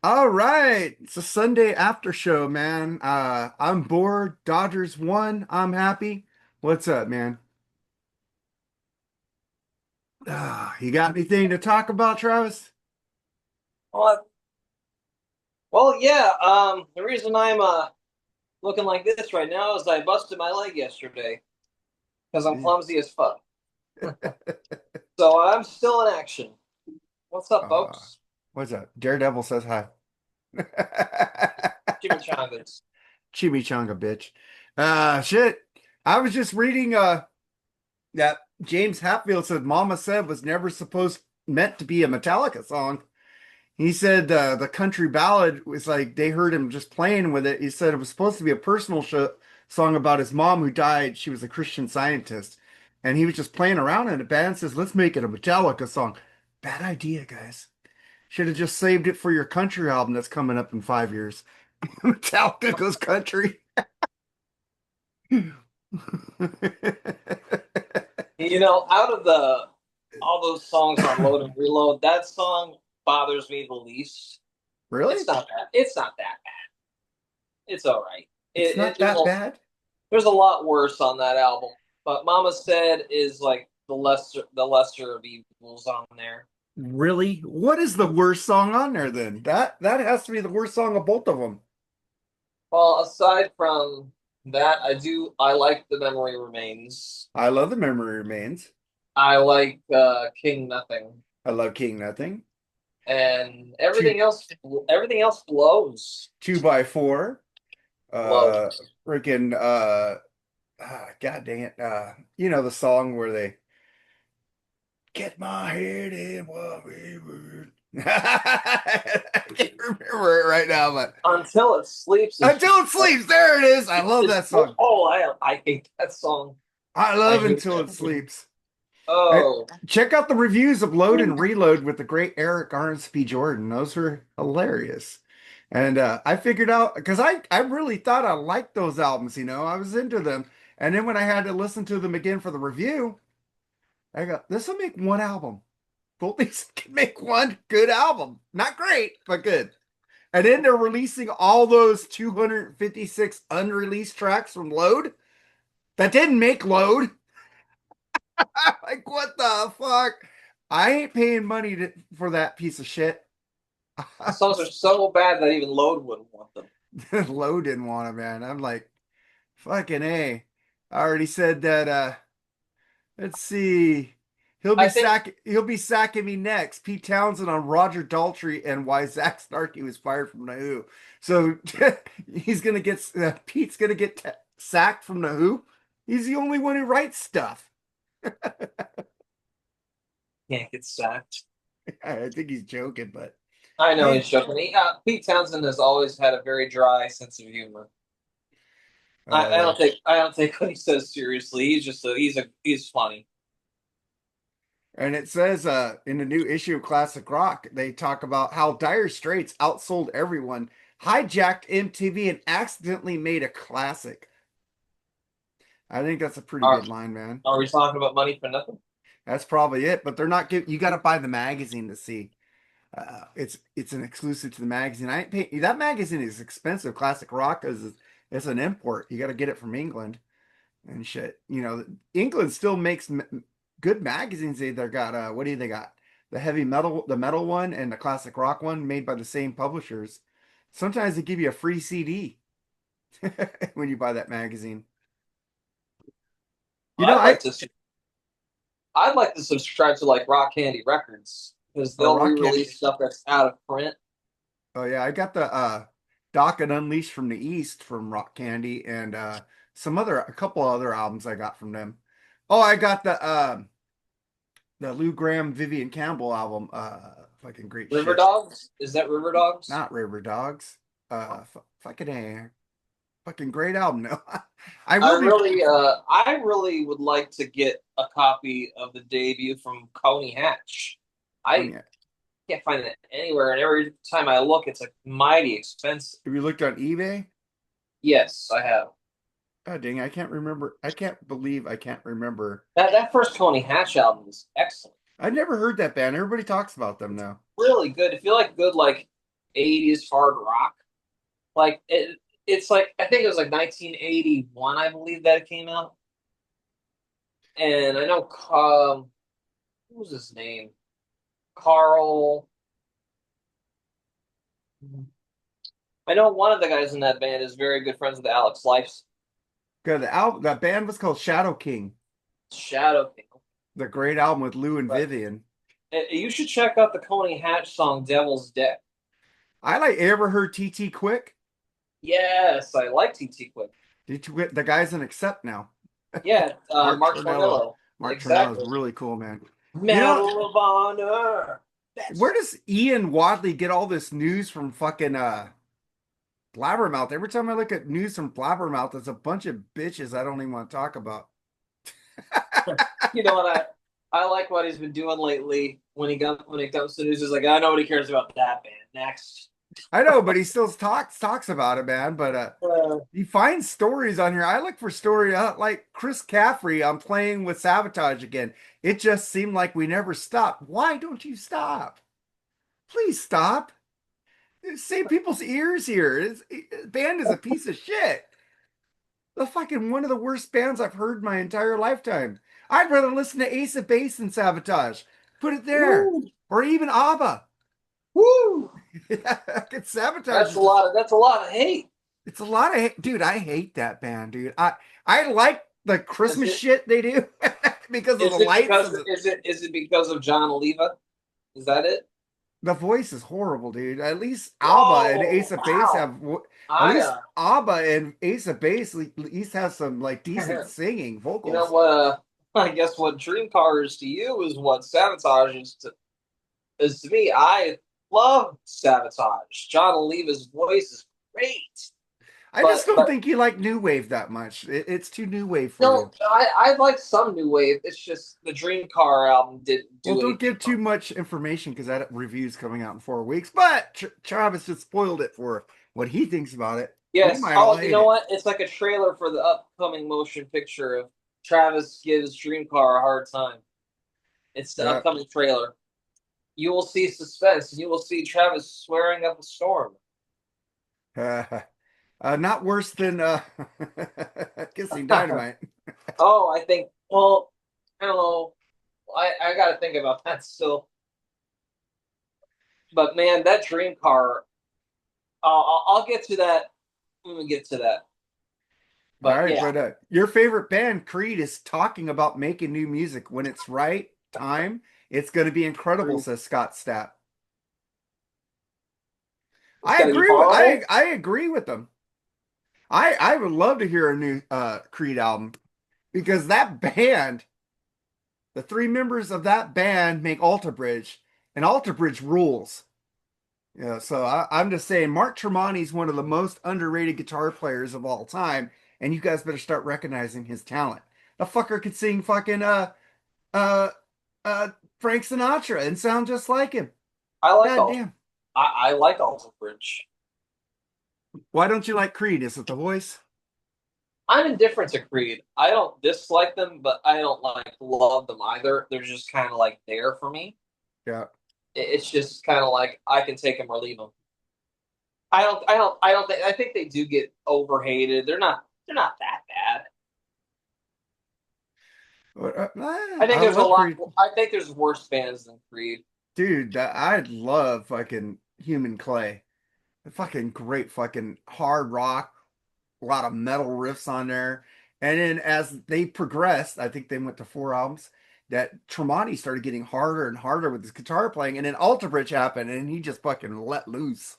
All right. It's a Sunday after show, man. I'm bored. Dodgers won. I'm happy. What's up, man? You got anything to talk about, Travis? Well, yeah. The reason I'm looking like this right now is I busted my leg yesterday because I'm clumsy as fuck. So I'm still in action. What's up, Uh, folks? what's up? Daredevil says hi. Chimichangas. Chimichanga, bitch. Shit. I was just reading that James Hetfield said Mama Said was never supposed meant to be a Metallica song. He said the country ballad was like they heard him just playing with it. He said it was supposed to be a personal song about his mom who died. She was a Christian Scientist, and he was just playing around in it. Band says, "Let's make it a Metallica song." Bad idea, guys. Should have just saved it for your country album that's coming up in 5 years. Metallica goes country. Out of the all those songs on Load and Reload, that song bothers me the least. Really? It's not that bad. It's all right. It's It not that bad. there's a lot worse on that album, but Mama Said is like the lesser of evils on there. Really? What is the worst song on there then? That has to be the worst song of both of them. Well, aside from that, I like The Memory Remains. I love The Memory Remains. I like King Nothing, I love King Nothing. and Two everything else blows. two by four. Blows. Uh freaking God dang it. The song where they get my head in what we were. I can't remember it right now, but Until It Sleeps is Until just It Sleeps, there it is. I love is that song. I hate that song. I I love hate Until that It song. Sleeps. Hey, Oh, check out the reviews of Load and Reload with the great Eric Arnsby Jordan. Those are hilarious. And I figured out because I really thought I liked those albums, I was into them. And then when I had to listen to them again for the review, I go, this will make one album. Both these can make one good album. Not great, but good. And then they're releasing all those 256 unreleased tracks from Load that didn't make Load. Like, what the fuck? I ain't paying money for that piece of shit. the songs are so bad that even Load wouldn't want them. Lowe didn't want it, man. I'm like, fucking A. I already said that let's see. I think He'll be sacking me next. Pete Townsend on Roger Daltrey and why Zach Starkey was fired from the Who. So he's gonna get Pete's gonna get sacked from the Who. He's the only one who writes stuff. can't get sacked. I think he's joking, but I know hey, he's joking. Pete Townsend has always had a very dry sense of humor. I yeah. don't take what he says seriously. He's funny. And it says in the new issue of Classic Rock, they talk about how Dire Straits outsold everyone, hijacked MTV, and accidentally made a classic. I think that's a pretty Are good line, man. are we talking about money for nothing? That's probably it. But they're not giving. You got to buy the magazine to see. It's an exclusive to the magazine. I ain't pay, that magazine is expensive. Classic Rock is it's an import. You got to get it from England and shit. England still makes good magazines. They got what do they got? The metal one, and the classic rock one, made by the same publishers. Sometimes they give you a free CD when you buy that magazine. You know, I'd I like to I'd like to subscribe to like Rock Candy Records because a they'll rock candy. re-release stuff that's out of print. Oh yeah, I got the Doc and Unleashed from the East from Rock Candy, and a couple other albums I got from them. Oh, I got the Lou Graham Vivian Campbell album. Fucking great River shit. Dogs? Is that River Dogs? Not River Dogs. Fucking A. Fucking great album. No, I I really. really, I really would like to get a copy of the debut from Coney Hatch. Oh I yeah. can't find it anywhere, and every time I look, it's like mighty expensive. Have you looked on eBay? Yes, I have. Oh dang, I can't remember. I can't believe I can't remember. That first Coney Hatch album is excellent. I never heard that band. Everybody talks about them now. Really good. If you like good, like 80s hard rock. Like it's like I think it was like 1981, I believe that it came out. And I know what was his name? Carl. I know one of the guys in that band is very good friends with Alex Life's Good. The album, that band was called Shadow King. Shadow King. The great album with Lou and But Vivian. you should check out the Coney Hatch song "Devil's Deck." I like. Ever heard TT Quick? Yes, I like TT Quick. The guy's in Accept now. Yeah, Mark Mark Tornello. Tornillo. Mark Tornello is Exactly. really cool, man. You know, Medal of Honor. where That's does Ian Wadley get all this news from fucking Blabbermouth? Every time I look at news from Blabbermouth, it's a bunch of bitches I don't even want to talk about. you know what I like what he's been doing lately when it comes to news. Is like I nobody cares about that band. Next. I know, but he still talks about it, man. But Uh, he finds stories on here. I look for story like Chris Caffrey. I'm playing with Sabotage again. It just seemed like we never stopped. Why don't you stop? Please stop. Save people's ears here. Band is a piece of shit. The fucking one of the worst bands I've heard my entire lifetime. I'd rather listen to Ace of Base than Sabotage. Put it there. woo, Or even ABBA. woo. Sabotage is That's a lot of hate. it's a lot of dude, I hate that band, dude. I like the Is Christmas it shit they do because of the lights and is it because of John Oliva? Is that it? the voice is horrible, dude. At least ABBA and Ace Whoa, of Base wow. have at I least ABBA and Ace of Base at least has some like decent singing you know vocals. what I guess what Dream Car is to you is what Sabotage is to me. I love Sabotage. John Oliva's voice is great. I just don't But think you like new wave that much. It's too new wave for no, you. I like some new wave. It's just the Dream Car album didn't Well, do don't anything give for too me. much information because that review's coming out in 4 weeks. But Travis just spoiled it for what he thinks about it. We Yes. might all Oh, you hate know it. what? It's like a trailer for the upcoming motion picture of Travis gives Dream Car a hard time. It's the Yeah. upcoming trailer. You will see suspense, and you will see Travis swearing up a storm. Not worse than Kissing Dynamite. Oh, I think. Well, I don't know. I got to think about that still. But man, that Dream Car. I'll get to that when we get to that. All But right, yeah, but your favorite band, Creed, is talking about making new music when it's right time. It's going to be incredible, says Scott Stapp. it's gonna be I horrible. I agree with them. I would love to hear a new Creed album because that band, the three members of that band make Alter Bridge, and Alter Bridge rules. Yeah, so I'm just saying, Mark Tremonti is one of the most underrated guitar players of all time, and you guys better start recognizing his talent. The fucker could sing fucking uh uh Frank Sinatra and sound just like him. I like God Alter. damn. I like Alter Bridge. Why don't you like Creed? Is it the voice? I'm indifferent to Creed. I don't dislike them, but I don't like love them either. They're just kind of like there for me. Yeah. It's just kind of like I can take them or leave them. I don't think. I think they do get overhated. They're not that bad. I think I there's a love lot. Creed. I think there's worse bands than Creed. Dude, I love fucking Human Clay. Fucking great fucking hard rock, a lot of metal riffs on there. And then as they progressed, I think they went to 4 albums, that Tremonti started getting harder and harder with his guitar playing. And then Alter Bridge happened and he just fucking let loose.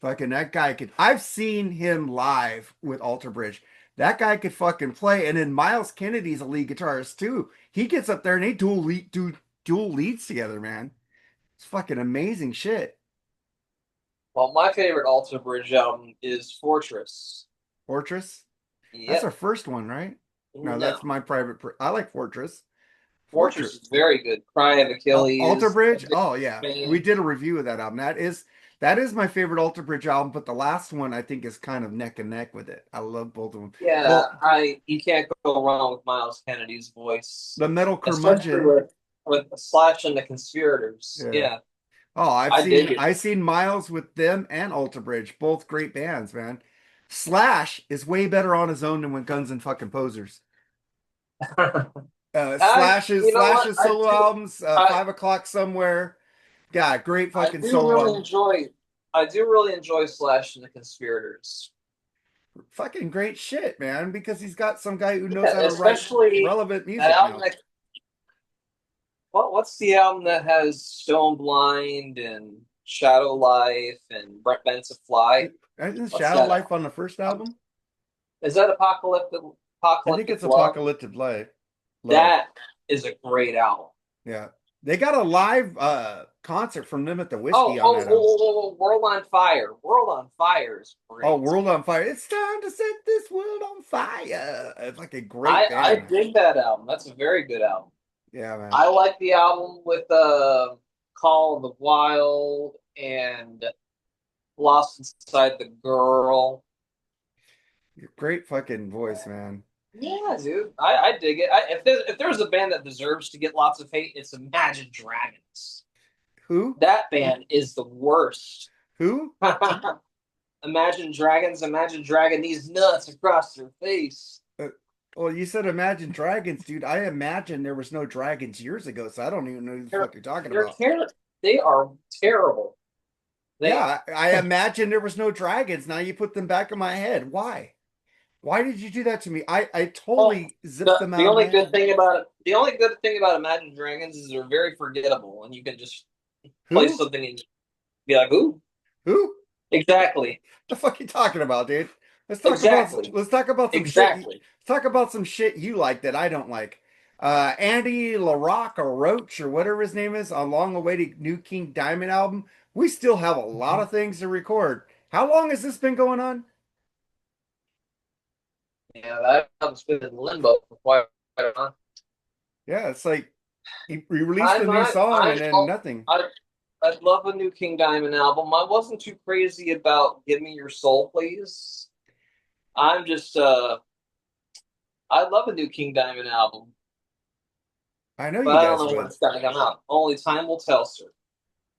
Fucking that guy could, I've seen him live with Alter Bridge. That guy could fucking play. And then Miles Kennedy's a lead guitarist too. He gets up there and they do dual leads together, man. It's fucking amazing shit. Well, my favorite Alter Bridge album is Fortress. Fortress. That's our Yep. first one, right? No, that's No. my private. I like Fortress. Fortress Fortress. is very good. Cry of Alter Achilles, Bridge. Addicted Oh to yeah, we Pain. did a review of that album. That is my favorite Alter Bridge album, but the last one I think is kind of neck and neck with it. I love both of them. Yeah, Well, I you can't go wrong with Miles Kennedy's voice, the Metal especially Curmudgeon. with Slash and the Conspirators. Yeah. Yeah, Oh, I've I seen dig it. I've seen Miles with them and Alter Bridge, both great bands, man. Slash is way better on his own than with Guns and fucking Posers. You know what? Slash's solo albums, I 5 o'clock somewhere. Yeah, great I fucking do solo really album. enjoy I do really enjoy Slash and the Conspirators. Fucking great shit, man, because he's got some guy who knows Yeah, how to write especially relevant that music album now. that what's the album that has Stone Blind and Shadow Life and Brent Ben's a Fly? Isn't What's Shadow that Life on the first album? album? Is that I think it's Apocalyptic Love? Apocalyptic Love. That is a great album. Yeah. They got a live concert from them at the Oh, Whiskey on oh, that album. oh, oh, oh, World on Fire. World on Fire is Oh, great. World on Fire. It's time to set this world on fire. It's like a great I band, man. dig that album. That's a very good album. Yeah, man. I like the album with Call of the Wild and Lost Inside the Girl. Great fucking voice, man. Yeah, dude, I dig it. If there's a band that deserves to get lots of hate, it's Imagine Dragons. Who? That band is the worst. Who? Imagine Dragon these nuts across their face. Uh, well, you said Imagine Dragons, dude. I imagine there was no dragons years ago, so I don't even know who the They're fuck you're talking they're about. they are terrible. They Yeah, I imagine there was no dragons. Now you put them back in my head. Why? Why did you do that to me? I well, totally zipped them the out of only my good head. thing about it, the only good thing about Imagine Dragons is they're very forgettable, and you can just play Who? something and be like, "Ooh, Who? exactly, The fuck you talking about, dude? exactly, Let's talk about some shit. exactly." Let's talk about some shit you like that I don't like. Andy LaRock or Roach or whatever his name is on long awaited New King Diamond album. We still have a lot Mhm. of things to record. How long has this been going on? Yeah, that album's been in limbo for quite a while. Yeah, it's like he released a I'm new not. song and I'm. then nothing. I. I love a new King Diamond album. I wasn't too crazy about "Give Me Your Soul, Please." I'm just. I love a new King Diamond album, I know but you I don't guys know when would. it's gonna come out. Only time will tell, sir.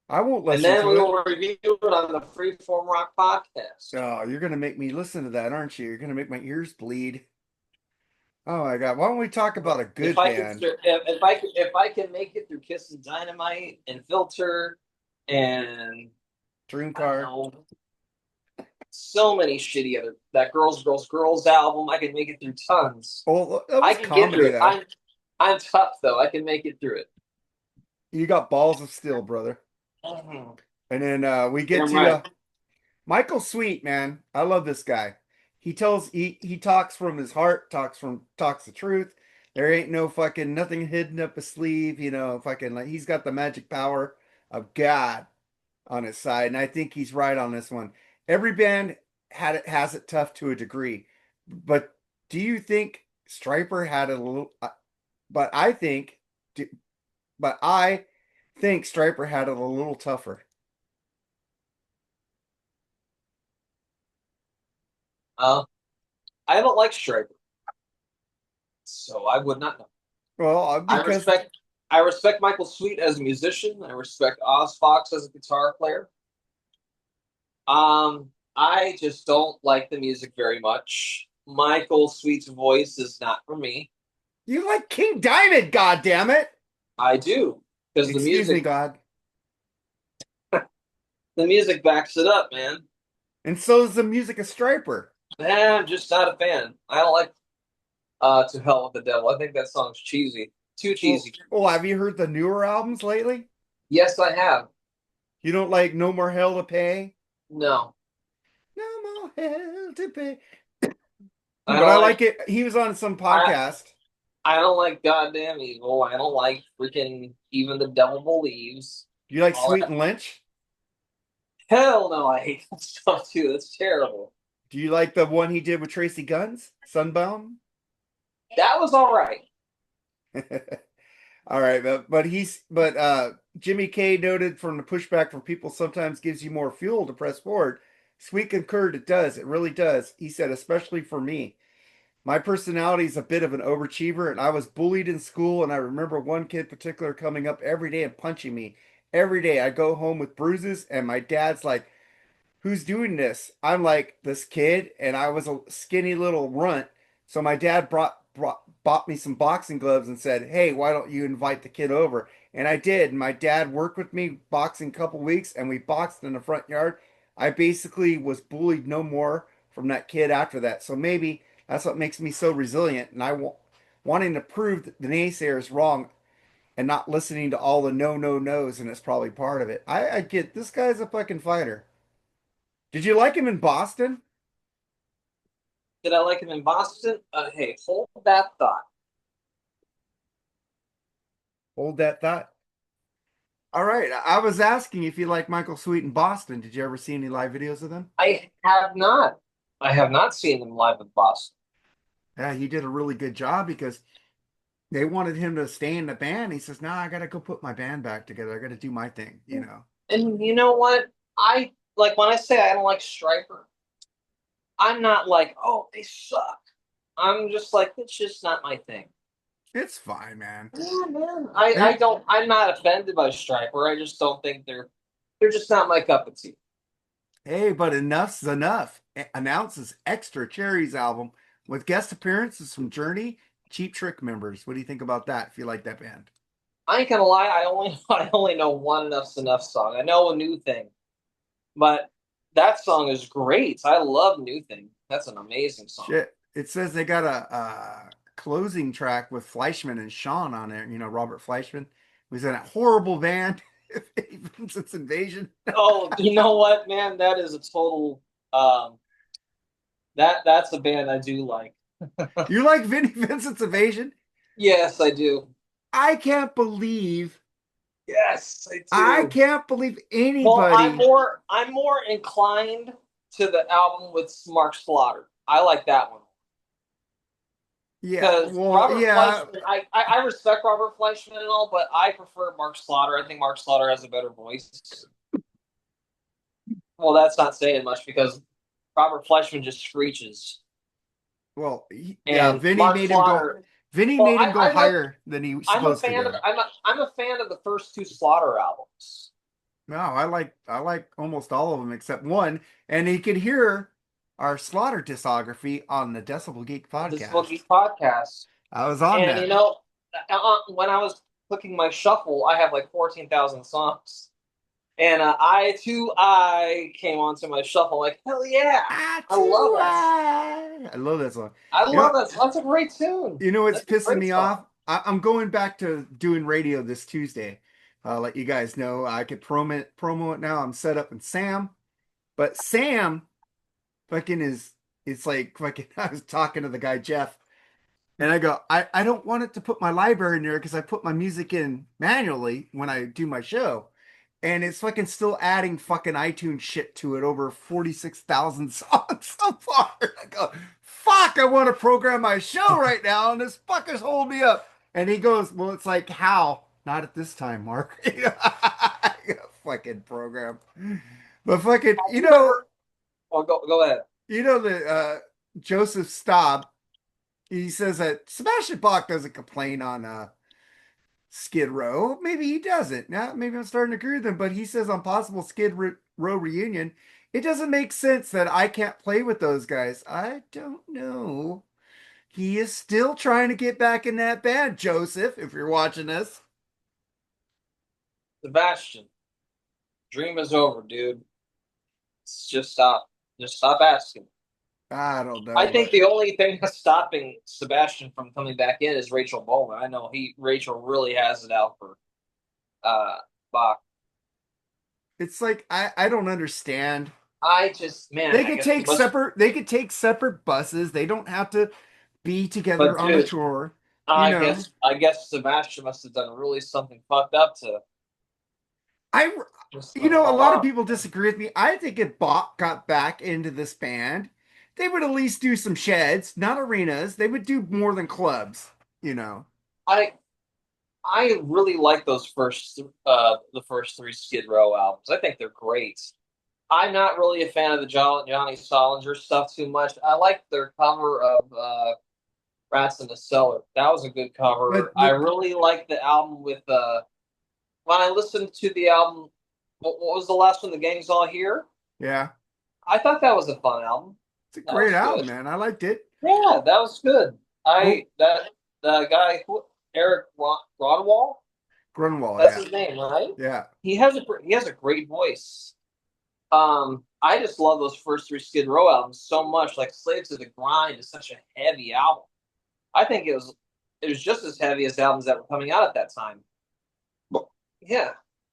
I won't And listen then to we it. will review it on the Freeform Rock podcast. Oh, you're gonna make me listen to that, aren't you? You're gonna make my ears bleed. Oh my God. Why don't we talk about a If good I can, band? if I can make it through Kiss and Dynamite and Filter, and Dream I don't Car. know, so many shitty other that Girls album, I can make it through tons. Well, that I was can get comedy through it. though. I'm tough though. I can make it through it. You got balls of steel, brother. Mhm. And then we get Damn to right. Michael Sweet, man. I love this guy. He talks from his heart, talks the truth. There ain't no fucking nothing hidden up his sleeve, fucking like he's got the magic power of God on his side, and I think he's right on this one. Every band has it tough to a degree, but do you think Striper had it a little? But I think, but I think Striper had it a little tougher. Uh, I don't like Striper, so I would not know. Well, I because respect I respect Michael Sweet as a musician. I respect Oz Fox as a guitar player. I just don't like the music very much. Michael Sweet's voice is not for me. you like King Diamond, God damn it! I do because Excuse me, God. the music backs it up, man. And so is the music of Striper. I'm just not a fan. I don't like "To Hell with the Devil." I think that song's cheesy, too Well, cheesy. well, have you heard the newer albums lately? Yes, I have. You don't like No More Hell to Pay? No, No more hell to pay. I But don't I like. like it. He was on some I podcast. I don't like Goddamn Evil. I don't like freaking Even the Devil Believes. Do you like All Sweet that. and Lynch? Hell no, I hate that stuff too. That's terrible. Do you like the one he did with Tracy Guns, Sunbound? That was all right. All right, but Jimmy K noted from the pushback from people sometimes gives you more fuel to press forward. Sweet concurred, it does. It really does. He said, especially for me. My personality is a bit of an overachiever, and I was bullied in school, and I remember one kid in particular coming up every day and punching me. every day. I go home with bruises, and my dad's like, who's doing this? I'm like, this kid, and I was a skinny little runt. So my dad bought me some boxing gloves and said, "Hey, why don't you invite the kid over?" And I did. And my dad worked with me boxing a couple weeks, and we boxed in the front yard. I basically was bullied no more from that kid after that. So maybe that's what makes me so resilient. And wanting to prove that the naysayers wrong and not listening to all the no's, and it's probably part of it. I get this guy's a fucking fighter. Did you like him in Boston? Did I like him in Boston? Hey, hold that thought. Hold that thought. All right. I was asking if you like Michael Sweet in Boston. Did you ever see any live videos of them? I have not. I have not seen him live in Boston. Yeah, he did a really good job because they wanted him to stay in the band. He says, "No, I gotta go put my band back together. I gotta do my thing, you know." And you know what? I like when I say I don't like Striper, I'm not like, oh, they suck. I'm just like, it's just not my thing. It's fine, man. Yeah, man. I And don't I'm not offended by Striper. I just don't think they're just not my cup of tea. hey, but enough's enough. Announces extra Cherries album with guest appearances from Journey, Cheap Trick members. What do you think about that? If you like that band? I ain't gonna lie, I only know one Enough's Enough song. I know a new thing, but that song is great. I love New Thing. That's an amazing song. Shit. It says they got a closing track with Fleischman and Sean on there. You know, Robert Fleischman, who's in a horrible band, Vincent's Invasion. Oh, you know what, man? That is a total um that's a band I do like. You like Vinnie Vincent's Invasion? Yes, I do. I can't believe, Yes, I I do. can't believe Well, anybody. I'm more inclined to the album with Mark Slaughter. I like that one Yeah, because well, Robert yeah, Fleischman. I respect Robert Fleischman and all, but I prefer Mark Slaughter. I think Mark Slaughter has a better voice. Well, that's not saying much because Robert Fleischman just screeches, well, yeah, and Mark Slaughter. Vinny Well, made him go higher than he was I'm a supposed to fan of go. I'm a fan of the first two Slaughter albums. No, I like almost all of them except one, and you could hear our Slaughter discography on the Decibel Geek This podcast. Boogie podcast. I was on And that. when I was clicking my shuffle, I have like 14,000 songs. And I came onto my shuffle like, hell yeah. I I love too that. I love that song. I You know, love that. That's a great tune. you know what's That's a pissing great me song. off? I'm going back to doing radio this Tuesday. I'll let you guys know. I could promo it now. I'm set up in Sam, but Sam fucking is it's like fucking I was talking to the guy Jeff. And I go, I don't want it to put my library in there because I put my music in manually when I do my show. And it's fucking still adding fucking iTunes shit to it over 46,000 songs so far. I go, fuck, I want to program my show right now and this fucker's holding me up. And he goes, well, it's like, how? Not at this time, Mark. I go, fucking program. But fucking, Have you ever? Well, go ahead. the Joseph Staub, he says that Sebastian Bach doesn't complain on Skid Row. Maybe he doesn't. Now, maybe I'm starting to agree with him, but he says on possible Row reunion, it doesn't make sense that I can't play with those guys. I don't know. He is still trying to get back in that band, Joseph, if you're watching this. Sebastian, dream is over, dude. Just stop. Just stop asking. I don't I know, think but the only thing that's stopping Sebastian from coming back in is Rachel Bowman. I know Rachel really has it out for uh Bach. it's like I don't understand. I just man, They I could guess he take must. separate buses. They don't have to be together But on a dude, tour, you know. I guess Sebastian must have done really something fucked up to I, piss you them know, a all lot of off. people disagree with me. I think if Bach got back into this band, they would at least do some sheds, not arenas. They would do more than clubs, you know. I I really like those first the first three Skid Row albums. I think they're great. I'm not really a fan of the Johnny Solinger stuff too much. I like their cover of Rats in the Cellar. That was a good cover. But I the really like the album with when I listened to the album, what was the last one? The Gang's All Here. Yeah, I thought that was a fun album. it's a That great was album, good. man. I liked it. Yeah, that was good. Well, I that the guy Eric Rodwell, Grunwald, that's yeah, his name, right? yeah, He has a great voice. I just love those first three Skid Row albums so much. Like Slave to the Grind is such a heavy album. I think it was just as heavy as albums that were coming out at that time. Yeah,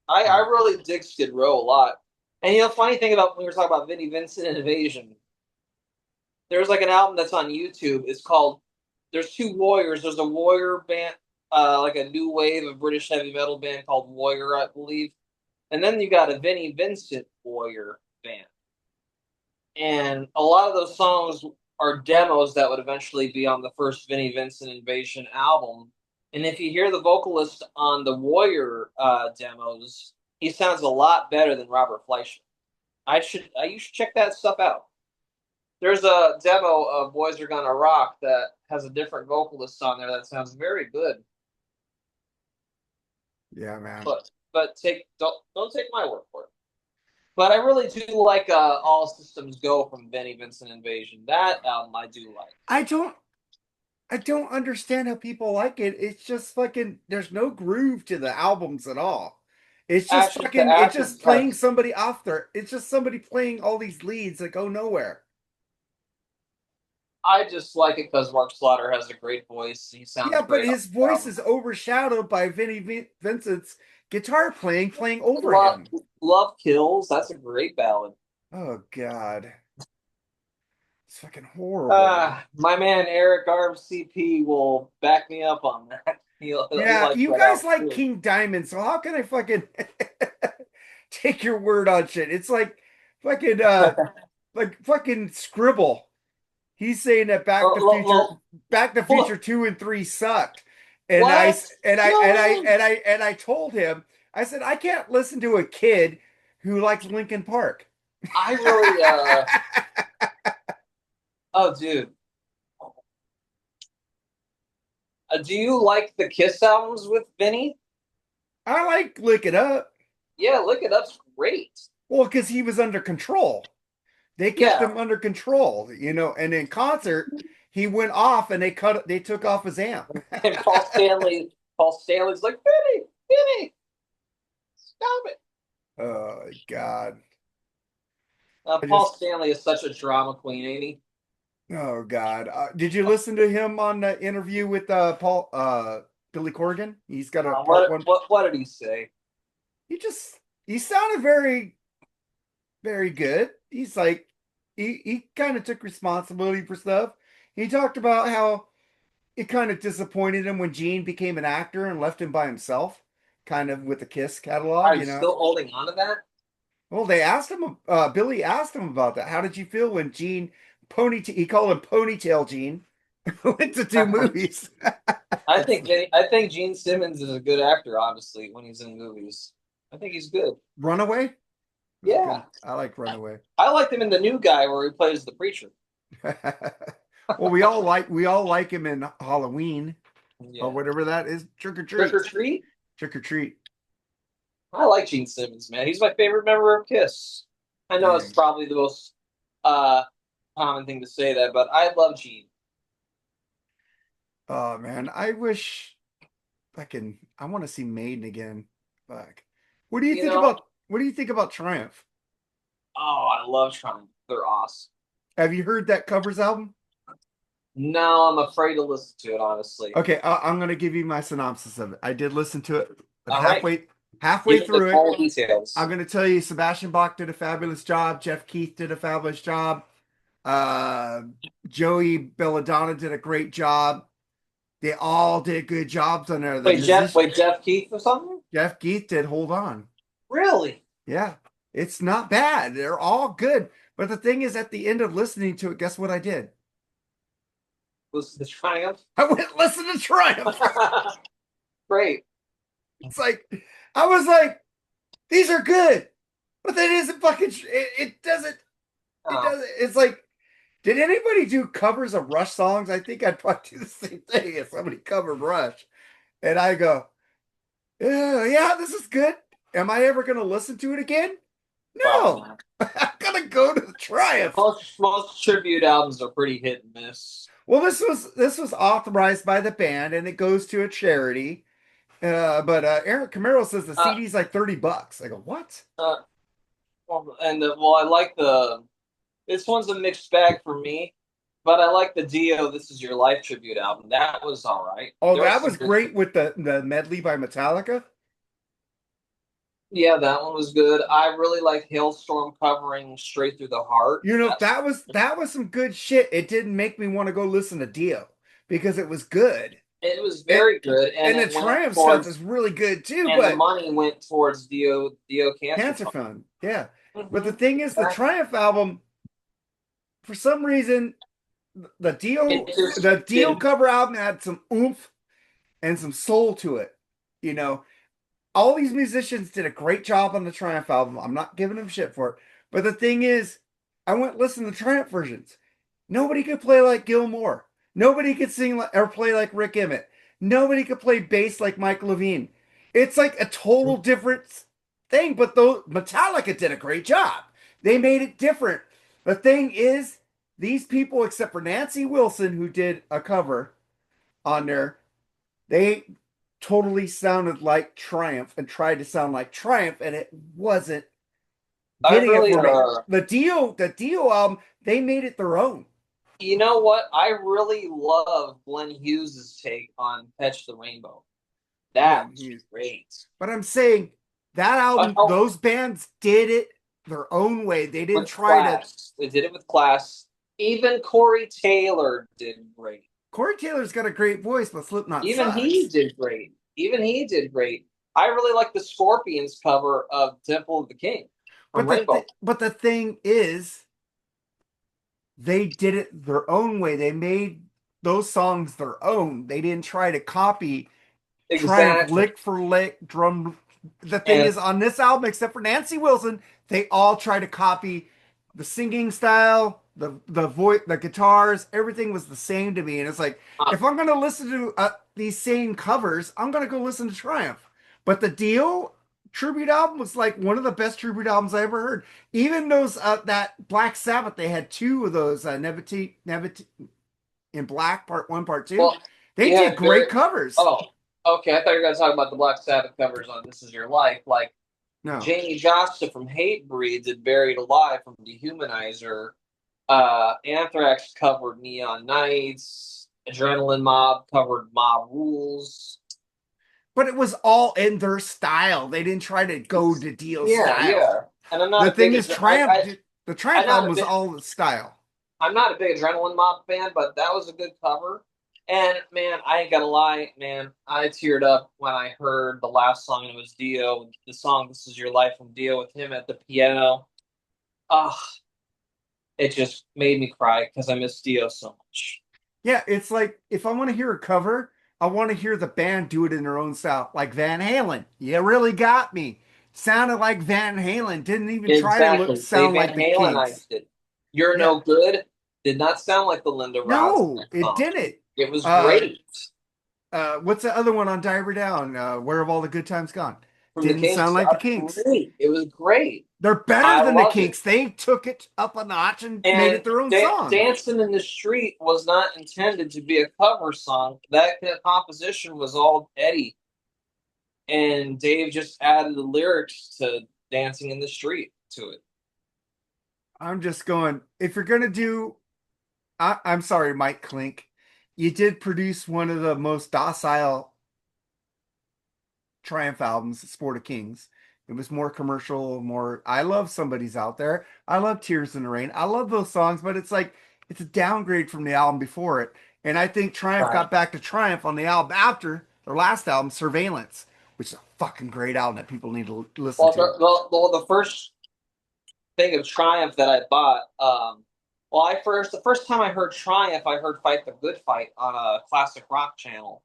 I yeah. really dig Skid Row a lot. And funny thing about when we were talking about Vinnie Vincent and Invasion, there's like an album that's on YouTube. It's called. There's two Warriors. There's a Warrior band, like a new wave of British heavy metal band called Warrior, I believe. And then you got a Vinnie Vincent Warrior band. And a lot of those songs are demos that would eventually be on the first Vinnie Vincent Invasion album. And if you hear the vocalist on the Warrior demos, he sounds a lot better than Robert Fleischman. You should check that stuff out. There's a demo of Boys Are Gonna Rock that has a different vocalist on there that sounds very good. Yeah, man. But don't take my word for it. But I really do like All Systems Go from Benny Vincent Invasion. That album I do like. I don't I don't understand how people like it. It's just fucking there's no groove to the albums at all. It's just Action to fucking it's Action. just playing somebody off there. It's just somebody playing all these leads that go nowhere. I just like it because Mark Slaughter has a great voice. He Yeah, sounds but great on his the voice album. is overshadowed by Vincent's guitar playing over Love, him. Love Kills. That's a great ballad. Oh God. It's fucking horrible, man. My man Eric Arms CP will back me up on that. He Yeah, likes you that guys album like too. King Diamond, so how can I fucking take your word on shit? It's like fucking scribble. He's saying that Back to Future 2 and 3 sucked. And I What? s- and I and I No. and I and I told him, I said, I can't listen to a kid who likes Linkin Park. I really oh dude. Do you like the Kiss albums with Vinny? I like Lick It Up. Yeah, Look It Up's great. Well, because he was under control. They kept Yeah. him under control, and in concert, he went off and they took off his amp. And Paul Stanley's like, Vinny, stop it. Oh God. I Paul just Stanley is such a drama queen, ain't he? Oh God. Did you listen to him on the interview with Paul Billy Corgan? He's got a part one. What did he say? He just he sounded very, very good. He's like he kind of took responsibility for stuff. He talked about how it kind of disappointed him when Gene became an actor and left him by himself, kind of with the Kiss Are catalog, you still holding on to that? Well, they asked him, Billy asked him about that. How did you feel when Gene he called him Ponytail Gene, went to do movies? I think Gene Simmons is a good actor, honestly, when he's in movies. I think he's good. Runaway was a Yeah. good. I like Runaway. I liked him in The New Guy where he plays the preacher. Well, we all like him in Halloween or Yeah. whatever that is. Trick or Trick treat, or Treat? trick or treat. I like Gene Simmons, man. He's my favorite member of Kiss. I know it's Dang. probably the most uh common thing to say that, but I love Gene. Oh man, I wish I want to see Maiden again. Fuck. You know, What do you think about Triumph? oh, I love Triumph. They're awesome. Have you heard that covers album? No, I'm afraid to listen to it, honestly. Okay, I'm gonna give you my synopsis of it. I did listen to it, but All right. halfway Give me the through it, full I'm details. gonna tell you Sebastian Bach did a fabulous job. Jeff Keith did a fabulous job. Uh, Joey Belladonna did a great job. They all did good jobs on there. The musician Wait, Jeff Keith or something? Jeff Keith did Hold On. Really? Yeah, it's not bad. They're all good. But the thing is, at the end of listening to it, guess what I did? Was the Triumph? I went and listened to Triumph. Great. It's like I was like, these are good, but that isn't fucking. It doesn't. It Oh, doesn't. It's like, did anybody do covers of Rush songs? I think I'd probably do the same thing if somebody covered Rush, and I go, Yeah, this is good. Am I ever going to listen to it again? Probably No. not. I'm going to go to the Triumph. Most tribute albums are pretty hit and miss. Well, this was authorized by the band and it goes to a charity. But Eric Camaro says the Uh, CD's like $30. I go, what? uh, well, I like the this one's a mixed bag for me, but I like the Dio "This Is Your Life" tribute album. That was all right. Oh, There was that some was good. great with the medley by Metallica. Yeah, that one was good. I really like Hailstorm covering "Straight Through the Heart." You know, That's that was some good shit. It didn't make me want to go listen to Dio because it was good. it was It very good, and and the it went Triumph stuff is towards really good too, and the but money went towards Dio Cancer Cancer Fund. Fund, yeah. But the Mm-hmm. thing is, the Exactly. Triumph album, for some reason, the It Dio just the Dio didn't. cover album had some oomph and some soul to it. You know, all these musicians did a great job on the Triumph album. I'm not giving them shit for it. But the thing is, I went listen to Triumph versions. Nobody could play like Gilmore. Nobody could sing like, or play like Rick Emmett. Nobody could play bass like Mike Levine. It's like a total different thing, but though Metallica did a great job. They made it different. The thing is, these people, except for Nancy Wilson, who did a cover on there, they totally sounded like Triumph and tried to sound like Triumph, and it wasn't I getting it really, for me. The Dio album, they made it their own. you know what? I really love Glenn Hughes's take on "Catch the Rainbow." That Glenn was Hughes. great. But I'm saying that album, Oh, those bands did it their own way. They didn't with try to. class, they did it with class. Even Corey Taylor did great. Corey Taylor's got a great voice, but Slipknot Even he sucks. did great. Even he did great. I really like the Scorpions cover of "Temple of the King" from Rainbow. But the thing is, they did it their own way. They made those songs their own. They didn't try to copy Triumph Exactly. lick for lick, drum. The thing And is, on this album, except for Nancy Wilson, they all try to copy the singing style, the voice, the guitars. Everything was the same to me, and it's like uh, if I'm gonna listen to these same covers, I'm gonna go listen to Triumph. But the Dio tribute album was like one of the best tribute albums I ever heard. Even those that Black Sabbath, they had two of those Neverty in Black Part One, Part Two. well, They you did had very. great covers. Oh, okay. I thought you were going to talk about the Black Sabbath covers on "This Is Your Life." Like No. Jamie Josta from Hatebreed did "Buried Alive" from Dehumanizer. Anthrax covered "Neon Nights." Adrenaline Mob covered "Mob Rules." But it was all in their style. They didn't try to go to Dio Yeah, style. yeah. And The thing is, the I'm Triumph not album a was big all the style. I'm not a big Adrenaline Mob fan, but that was a good cover. And man, I ain't gonna lie, man, I teared up when I heard the last song and it was Dio, the song "This Is Your Life" from Dio with him at the piano. Ah, it just made me cry because I miss Dio so much. Yeah, it's like if I want to hear a cover, I want to hear the band do it in their own style, like Van Halen. You really got me. Sounded like Van Halen. Didn't even try to look Exactly. They sound Van like the Kinks. Halenized it. "You're Yeah. No Good" did not sound like the Linda No, Ronstadt it song. didn't. It was Uh, great what's the other one on Diver Down? Where have all the good times gone? from the Didn't sound Kinks. like the Kinks. Great. It was great. They're better I than the loved it. Kinks. They took it up a notch and made And it their own song. Dancing in the Street was not intended to be a cover song. That composition was all Eddie. And Dave just added the lyrics to Dancing in the Street to it. I'm just going, if you're going to do, I'm sorry, Mike Klink. You did produce one of the most docile Triumph albums, Sport of Kings. It was more commercial, more. I love Somebody's Out There. I love Tears in the Rain. I love those songs, but it's like it's a downgrade from the album before it. And I think Triumph Right. got back to Triumph on the album after their last album, Surveillance, which is a fucking great album that people need to listen to. The first thing of Triumph that I bought, the first time I heard Triumph, I heard "Fight the Good Fight" on a classic rock channel.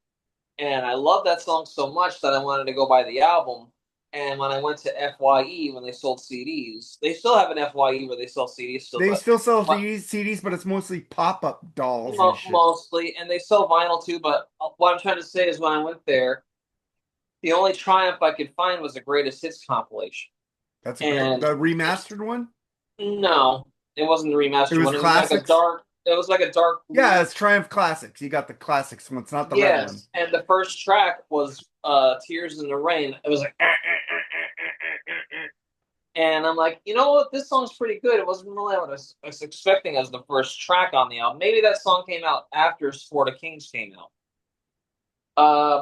And I love that song so much that I wanted to go buy the album. And when I went to FYE when they sold CDs, they still have an FYE where they sell CDs still, They still sell but CDs, but it's mostly pop-up dolls and shit. mostly, and they sell vinyl too. But what I'm trying to say is when I went there, The only Triumph I could find was a greatest hits compilation. That's a great And the remastered one. no, it wasn't the It remastered was one. It was like a classics. dark Yeah, blue. it's Triumph Classics. You got the classics one. It's not the red one. Yes, and the first track was Tears in the Rain. It was like and I'm like, you know what? This song's pretty good. It wasn't really what I was expecting as the first track on the album. Maybe that song came out after Sport of Kings came out.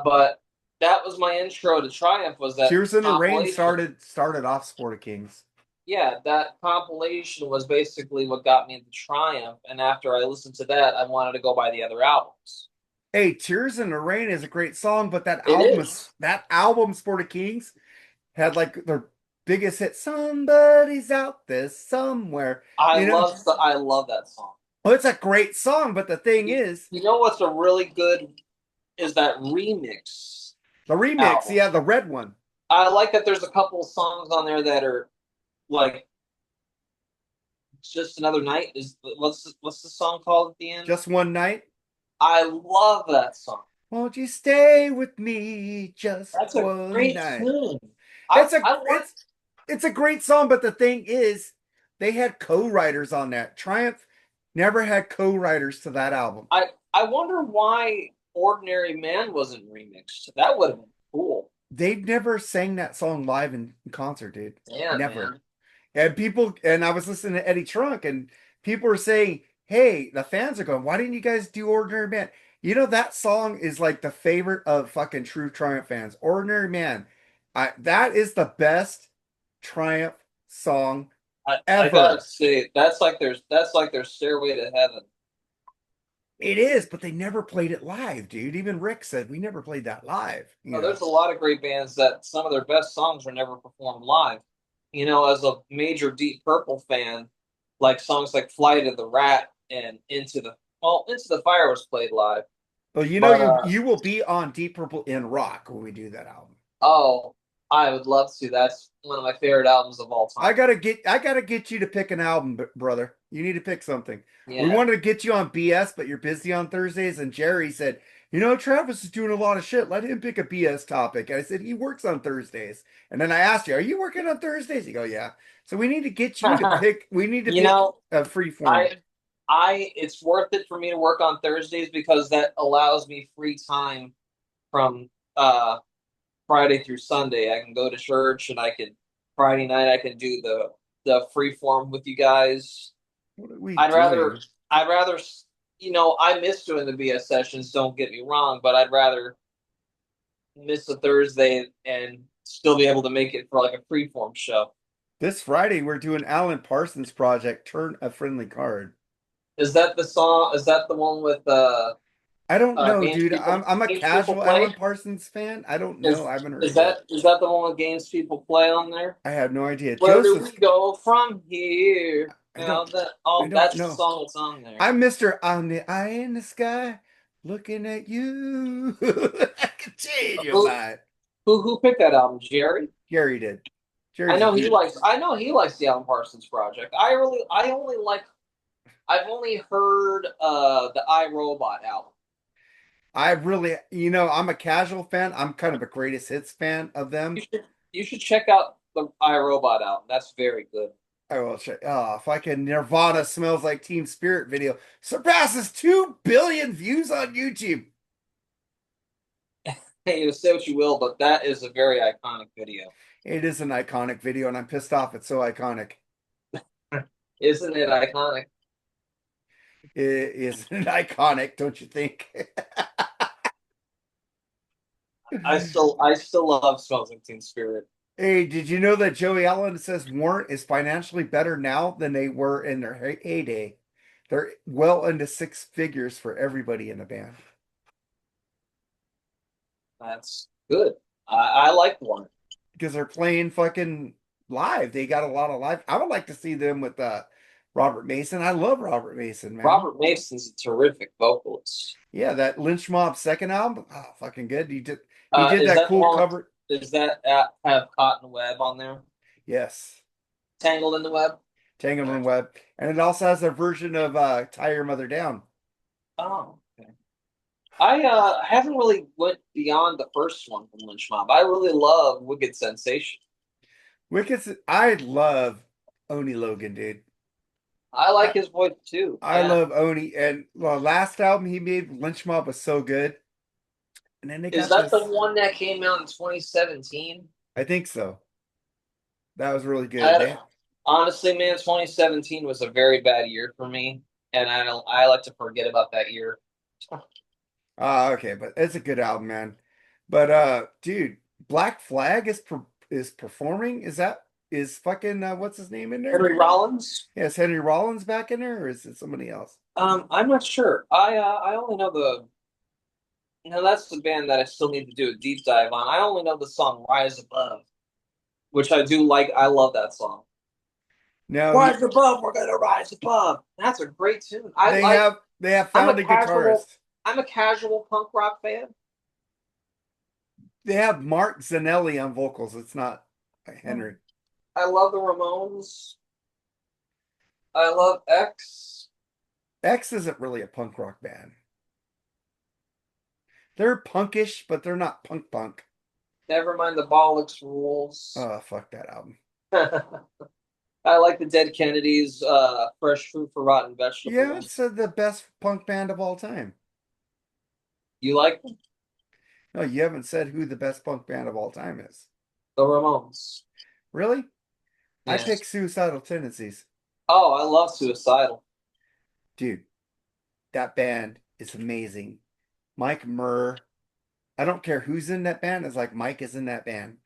But that was my intro to Triumph. Was that Tears in the Rain compilation? started off Sport of Kings. Yeah, that compilation was basically what got me into Triumph. And after I listened to that, I wanted to go buy the other albums. Hey, Tears in the Rain is a great song, but It is. that album, Sport of Kings, had like their biggest hit. Somebody's out there somewhere. You know, I love that song. well, it's a great song, but the thing is, You know what's a really good is that remix the remix, album. yeah, the red one. I like that there's a couple of songs on there that are like it's just another night. Is what's the song called at the end? Just one night. I love that song. Won't you stay with me just That's a one great night? tune. It's a I like it's a great song, but the thing is, they had co-writers on that. Triumph never had co-writers to that album. I wonder why Ordinary Man wasn't remixed. That would have been cool. They never sang that song live in concert, dude. Yeah, Never. man. And I was listening to Eddie Trunk, and people were saying, "Hey, the fans are going, why didn't you guys do Ordinary Man?" You know that song is like the favorite of fucking true Triumph fans. Ordinary Man, that is the best Triumph song I gotta ever. say that's like their stairway to heaven. It is, but they never played it live, dude. Even Rick said we never played that live. Oh, there's a lot of great bands that some of their best songs were never performed live. You know, as a major Deep Purple fan, like songs like Flight of the Rat and Into the Fire was played live. Well, you know, But you will be on Deep Purple in Rock when we do that album. oh, I would love to. That's one of my favorite albums of all time. I gotta get you to pick an album, brother. You need to pick something. We Yeah. wanted to get you on BS, but you're busy on Thursdays. And Jerry said, you know, Travis is doing a lot of shit. Let him pick a BS topic. And I said, he works on Thursdays. And then I asked you, are you working on Thursdays? You go, yeah. So we need to get you to pick. We need to You pick know, a free form. I it's worth it for me to work on Thursdays because that allows me free time from Friday through Sunday. I can go to church and I can Friday night I can do the free form with you guys. What are we I'd rather doing? I'd rather you know, I miss doing the BS sessions, don't get me wrong, but I'd rather miss a Thursday and still be able to make it for like a free form show. This Friday, we're doing Alan Parsons Project, Turn a Friendly Card. Is that the song? Is that the one with I don't know, dude. I'm a games people casual Alan play? Parsons fan. I don't know. I haven't heard yet. Is that the one with games people play on there? I have no idea. Where do Joseph, we go from here? I don't I don't That's the know. song that's on there. I'm Mr. On the Eye in the Sky, looking at you. I can change your Who mind. who picked that album? Jerry? Gary did. Jerry's a huge. I know he likes the Alan Parsons Project. I only like I've only heard the I Robot album. I really, I'm a casual fan. I'm kind of a greatest hits fan of them. You should check out the I Robot album. That's very good. I will check. Oh, if I can, Nirvana smells like Team Spirit video surpasses 2 billion views on YouTube. Hey, you say what you will, but that is a very iconic video. It is an iconic video, and I'm pissed off. It's so iconic. Isn't it iconic? It is iconic, don't you think? I still love Smells Like Teen Spirit. Hey, did you know that Joey Allen says Warrant is financially better now than they were in their heyday? They're well into six figures for everybody in the band That's good. I like one. because they're playing fucking live. They got a lot of live. I would like to see them with Robert Mason. I love Robert Mason, man. Robert Mason's a terrific vocalist. Yeah, that Lynch Mob second album, oh, fucking good. He did Is that that the cool one? cover. Does that have Cotton Web on there? Yes, Tangled in the Web. Tangled in Web, and it also has a version of Tie Your Mother Down. Oh, okay. I haven't really went beyond the first one from Lynch Mob. I really love Wicked Sensation. I love Oni Logan, dude. I I, like his voice too. I Yeah. love Oni, and the last album he made, Lynch Mob, was so good. And then they Is got that the this. one that came out in 2017? I think so. That was really good. I, honestly, man, 2017 was a very bad year for me, and I like to forget about that year. Okay, but it's a good album, man. But dude, Black Flag is performing. Is fucking what's his name in there? Henry Rollins? Yeah, is Henry Rollins back in there, or is it somebody else? I'm not sure. I only know the that's the band that I still need to do a deep dive on. I only know the song Rise Above, which I do like. I love that song. No, Rise above, we're gonna rise above. That's a great tune. they have I'm a found a casual guitarist. I'm a casual punk rock fan. They have Mark Zanelli on vocals. It's not Henry. I love the Ramones. I love X. X isn't really a punk rock band. They're punkish, but they're not punk punk. Never mind the Bollocks rules. Oh, fuck that album. I like the Dead Kennedys, Fresh Fruit for Rotten Yeah, Vegetables. it's the best punk band of all time. You like them? No, you haven't said who the best punk band of all time is. The Ramones. Really? I Yeah. pick Suicidal Tendencies. Oh, I love Suicidal. Dude, that band is amazing. Mike Murr. I don't care who's in that band. It's like Mike is in that band.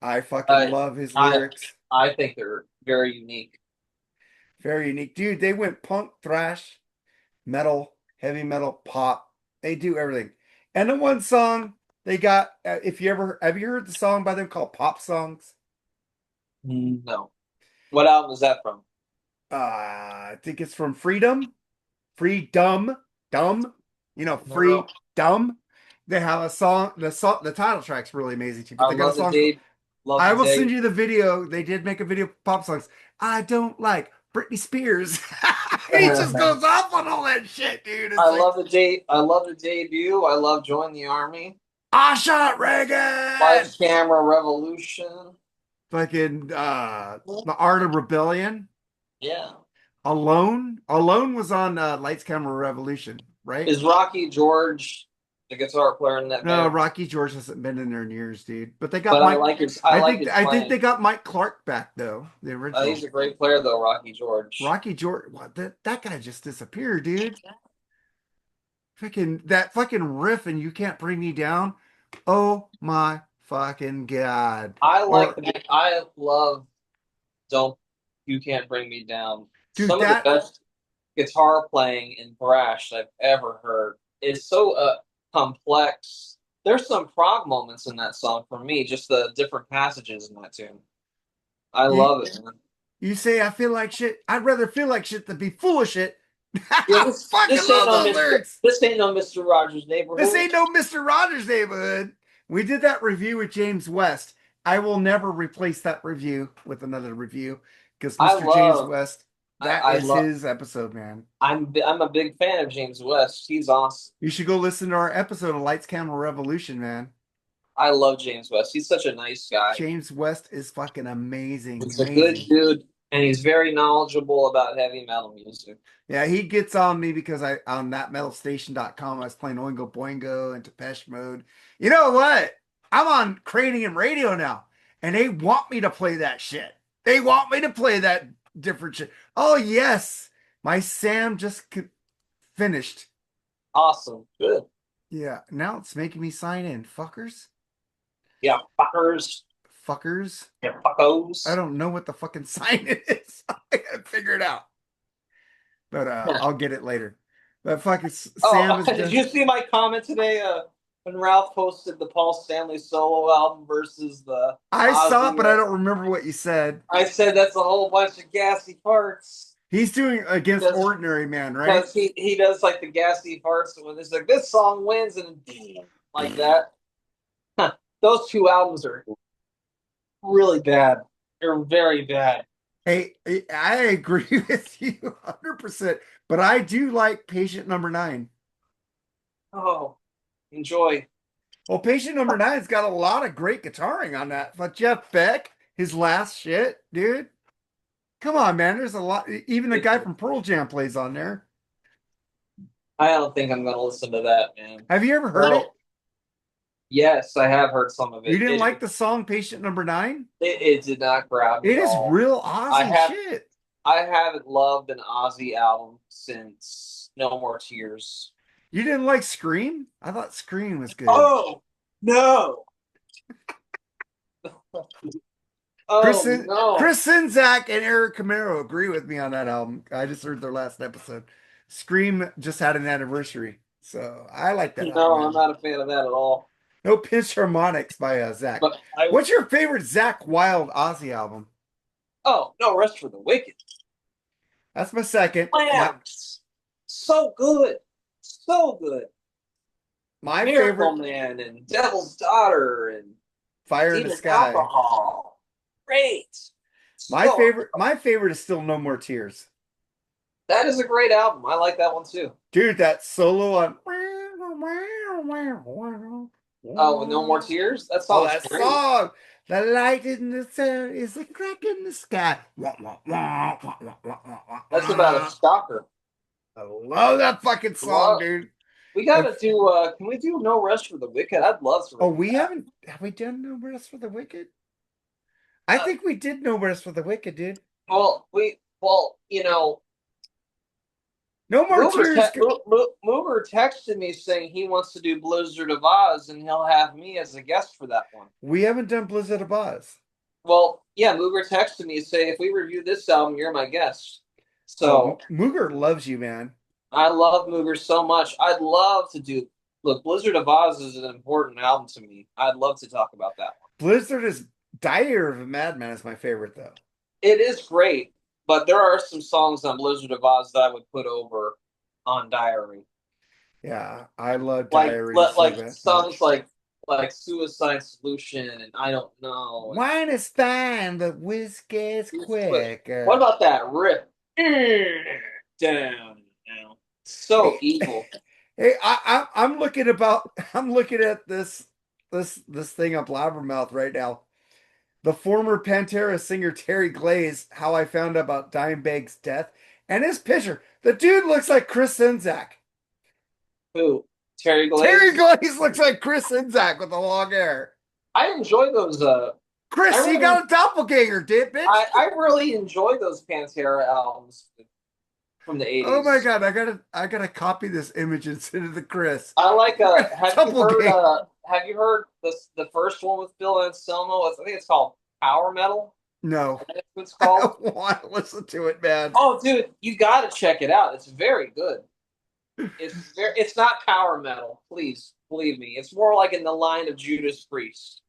I fucking I love his I lyrics. I think they're very unique. Very unique. Dude, they went punk, thrash, metal, heavy metal, pop. They do everything. And the one song they got, if you ever have you heard the song by them called Pop Songs? No. What album is that from? I think it's from Freedom. Freedom, dumb, No. free dumb. They have a song. The title track's really amazing too. But I they got a love the song. day. Love I the will send day. you the video. They did make a video of pop songs. I don't like Britney Spears. He just I goes off on all that shit, dude. It's like love the day. I love the debut. I love Join the Army. I shot Reagan. Lights, Camera, Revolution. Fucking the Art of Rebellion. Yeah. Alone. Alone was on Lights Camera Revolution, right? Is Rocky George the guitar player in that No, band? Rocky George hasn't been in there in years, dude. But they got But I Mike. like his. I like his I think they playing. got Mike Clark back though, the He's original. a great player though, Rocky George. Rocky George, what that guy just disappeared, dude. That fucking riff and You Can't Bring Me Down. Oh my fucking God. I like Or the. I love. Don't You Can't Bring Me Down. dude, Some of the best guitar playing in thrash I've ever heard. It's so complex. There's some prog moments in that song for me, just the different passages in that tune. I you love it, man. you say I feel like shit. I'd rather feel like shit than be full of shit. Yeah, I fucking this ain't love no those Mr. lyrics. This ain't no Mr. Rogers' This neighborhood. ain't no Mr. Rogers neighborhood. We did that review with James West. I will never replace that review with another review because I Mr. James love West, that I is love his episode, man. I'm a big fan of James West. He's awesome. You should go listen to our episode of Lights Camera Revolution, man. I love James West. He's such a nice guy. James West is fucking amazing, He's a good amazing. dude, and he's very knowledgeable about heavy metal music. Yeah, he gets on me because I on thatmetalstation.com I was playing Oingo Boingo and Depeche Mode. You know what? I'm on Cranium Radio now, and they want me to play that shit. They want me to play that different shit. Oh yes, my Sam just finished. Awesome. Good. Yeah, now it's making me sign in. Fuckers, Yeah, fuckers. fuckers. Yeah, I fuckos. don't know what the fucking sign is. I gotta figure it out. But I'll get it later. But fucking Sam Oh, is did done. you see my comment today? When Ralph posted the Paul Stanley solo album versus the I saw it, Ozzy, but I don't remember what you said. I said that's a whole bunch of gassy farts. He's doing against Because Ordinary Man, right? because he does like the gassy farts when it's like this song wins and like that. Those two albums are really bad. They're very bad. Hey, I agree with you 100%, but I do like Patient Number 9. Oh, enjoy. Well, Patient Number Nine's got a lot of great guitaring on that. But Jeff Beck, his last shit, dude. Come on, man. There's a lot. Even the guy from Pearl Jam plays on there. I don't think I'm gonna listen to that, man. Have you ever heard it? No. Yes, I have heard some of You it. didn't like It the song Patient Number Nine? it did not grab me It at is all. real I Ozzy have shit. I haven't loved an Ozzy album since No More Tears. You didn't like Scream? I thought Scream was good. Oh no! Chris, Oh no! Chris Sinzak and Eric Camaro agree with me on that album. I just heard their last episode. Scream just had an anniversary, so I like that album, No, I'm man. not a fan of that at all. No Pinch Harmonics by Zach. But I What's your favorite Zach Wild Ozzy album? oh no, Rest for the Wicked. That's my second. Lambs, so good, so good. My Miracle favorite, Man and Devil's Daughter and Fire in the Demon Sky. Alcohol. Great. So My favorite is still No More Tears. that is a great album. I like that one too. Dude, that solo on Oh, with No More Tears? That oh, song's that great. song. The light in the sun is a crack in the sky. That's about a stalker. I love that fucking song, Love. dude. We gotta do can we do No Rest for the Wicked? I'd love to Oh, review we that. haven't have we done No Rest for the Wicked? I Uh, think we did No Rest for the Wicked, dude. well, you know, No More Tears. Mooger texted me saying he wants to do Blizzard of Oz and he'll have me as a guest for that one. We haven't done Blizzard of Oz. Well, yeah, Mooger texted me saying if we review this album, you're my guest. Oh, So Mooger loves you, man. I love Mooger so much. I'd love to do. Look, Blizzard of Oz is an important album to me. I'd love to talk about that one. Blizzard is Dire of a Madman is my favorite though. It is great, but there are some songs on Blizzard of Oz that I would put over on Diary. Yeah, I love Diary so Like songs much. like Suicide Solution and I don't know. Wine is fine, but whiskey's It's quick. quick. What about that riff? Down now. So Hey, evil. hey, I'm looking about. I'm looking at this thing on Blabbermouth right now. The former Pantera singer Terry Glaze, how I found out about Dimebag's death, and his picture. The dude looks like Chris Sinzak. Who? Terry Terry Glaze? Glaze looks like Chris Sinzak with the long hair. I enjoy those I Chris, you really got a doppelganger, dude, bitch. I really enjoy those Pantera albums from the Oh my 80s. God, I gotta copy this image and send it to Chris. I like Doppelganger. have you heard the first one with Bill Anselmo? I think it's called Power Metal. No, I think that's what it's I called. don't want to listen to it, man. Oh dude, you gotta check it out. It's very good. It's not power metal, please believe me. It's more like in the line of Judas Priest.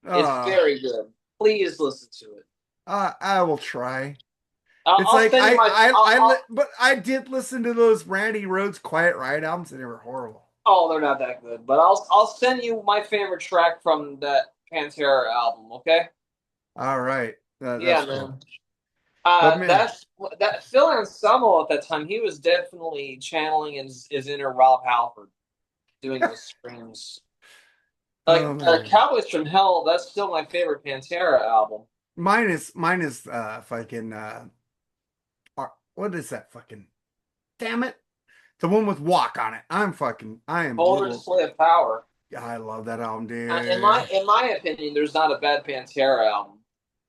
It's Uh, very good. Please listen to it. I will try. I'll, It's I'll like send you my. but I did listen to those Randy Rhoads Quiet Riot albums and they were horrible. Oh, they're not that good, but I'll send you my favorite track from that Pantera album. Okay? All right, that's Yeah, cool. man. But man, That Phil Anselmo at that time. He was definitely channeling his inner Rob Halford, doing those screams. oh Like man, Cowboys from Hell. That's still my favorite Pantera album. mine is fucking what is that fucking? Damn it, the one with Walk on it. I am a Older little. Display of Power. I love that album, In dude. my opinion, there's not a bad Pantera album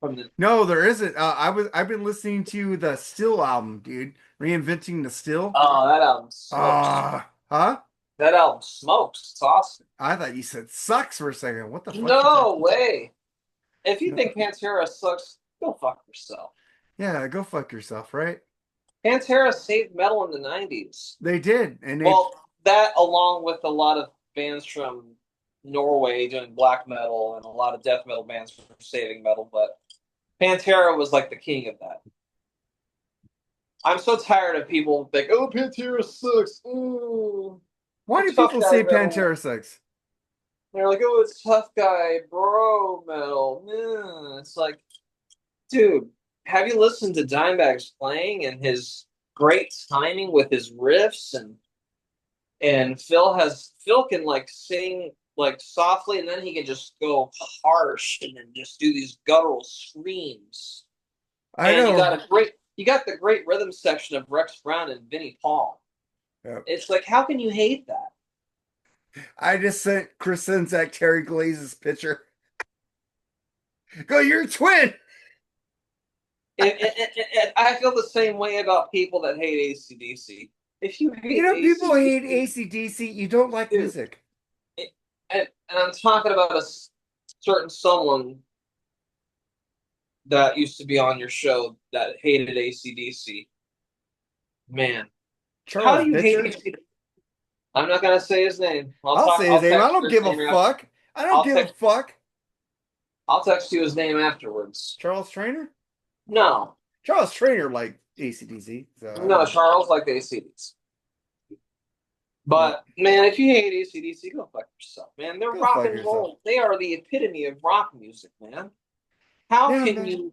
from the. No, there isn't. I've been listening to the Still album, dude. Reinventing the Still. Oh, that album smokes. Huh? That album smokes. It's awesome. I thought you said sucks for a second. What the fuck you No talking? way. If you No. think Pantera sucks, go fuck yourself. Yeah, go fuck yourself, right? Pantera saved metal in the 90s. They did, and they Well, that along with a lot of bands from Norway doing black metal and a lot of death metal bands for saving metal, but Pantera was like the king of that. I'm so tired of people like, oh, Pantera sucks. Ooh, why do it's tough people guy say metal. Pantera sucks? They're like, oh, it's tough guy, bro metal. Yeah. It's like, dude, have you listened to Dimebag's playing and his great timing with his riffs and And Phil can like sing like softly, and then he can just go harsh and then just do these guttural screams. I And know. you got the great rhythm section of Rex Brown and Vinnie Paul. Yep. It's like, how can you hate that? I just sent Chris Czynszak Terry Glaze's picture. Go, you're a twin. And I feel the same way about people that hate ACDC. If you You hate know, people hate ACDC, AC/DC. You don't like dude, music. and I'm talking about a certain someone that used to be on your show that hated ACDC. Man, how Charles do you hate Bitcher. ACDC? I'm not gonna say his name. I'll say his I'll name. I text don't you his give a name after. fuck. I don't I'll give a text fuck. I'll text you his name afterwards. Charles Trainer? No, Charles Trainer like AC/DC, so I don't no, know. Charles like the ACDC. No, But man, if you hate ACDC, go fuck yourself, man. They're go rock fuck and yourself. roll. They are the epitome of rock music, man. How Yeah, can man. you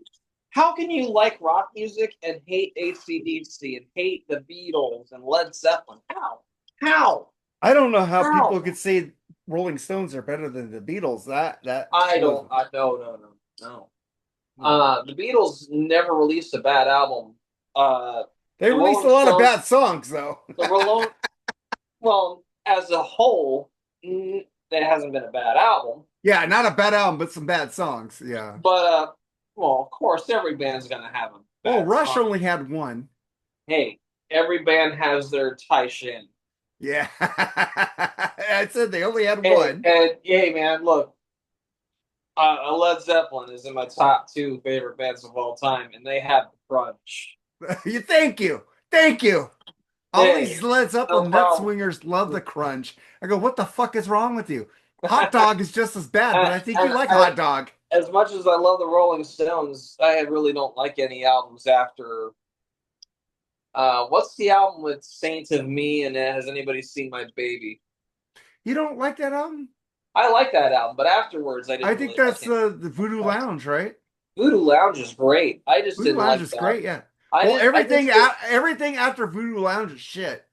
how can you like rock music and hate ACDC and hate the Beatles and Led Zeppelin? How? How? I don't know how people How? could say Rolling Stones are better than the Beatles. That I blows don't me. I no. No. The Beatles never released a bad album. Uh They the released a Rolling lot of Stones, bad songs though. the Rolling well, as a whole, it hasn't been a bad album. Yeah, not a bad album, but some bad songs. Yeah. But well, of course, every band's gonna have a Well, bad Rush song. only had one. Hey, every band has their Tai Shin. Yeah. I said they only had Hey, one. and hey, man, look, Led Zeppelin is in my top two favorite bands of all time, and they have the crunch. You thank you. Thank you. All Hey, these Led no Zeppelin nut problem. swingers love the crunch. I go, what the fuck is wrong with you? Hot dog is just as bad, but and, I think you and like hot dog. as much as I love the Rolling Stones, I really don't like any albums after. What's the album with Saint of Me and Has Anybody Seen My Baby? You don't like that album? I like that album, but afterwards I I didn't think really like that's it. the Voodoo Lounge, right? Voodoo Lounge is great. I just Voodoo didn't Lounge like is that. great, yeah. Well, I just did. everything after Voodoo Lounge is shit.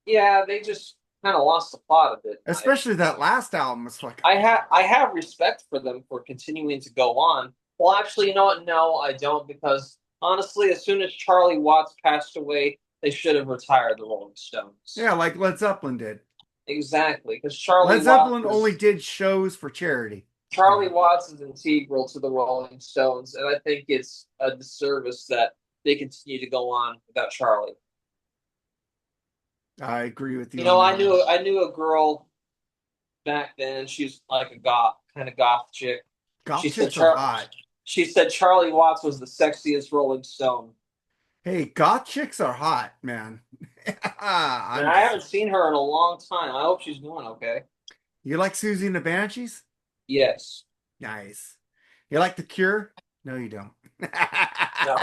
Yeah, they just kind of lost the plot a bit, in my Especially opinion. that last album is fucking I have respect for them for continuing to go on. Well, actually, you know what? No, I don't, because honestly, as soon as Charlie Watts passed away, they should have retired the Rolling Stones. yeah, like Led Zeppelin did. Exactly, because Led Zeppelin only did shows for charity. You Charlie know, Watts is integral to the Rolling Stones, and I think it's a disservice that they continue to go on without Charlie. I agree with You you on know, that one. I knew a girl back then. She's like a goth chick. Goth She said chicks are hot. she said Charlie Watts was the sexiest Rolling Stone. Hey, goth chicks are hot, man. And I'm I just haven't seen her in a long time. I hope she's doing okay. You like Susie and the Banshees? Yes. Nice. You like The Cure? No, you don't. No.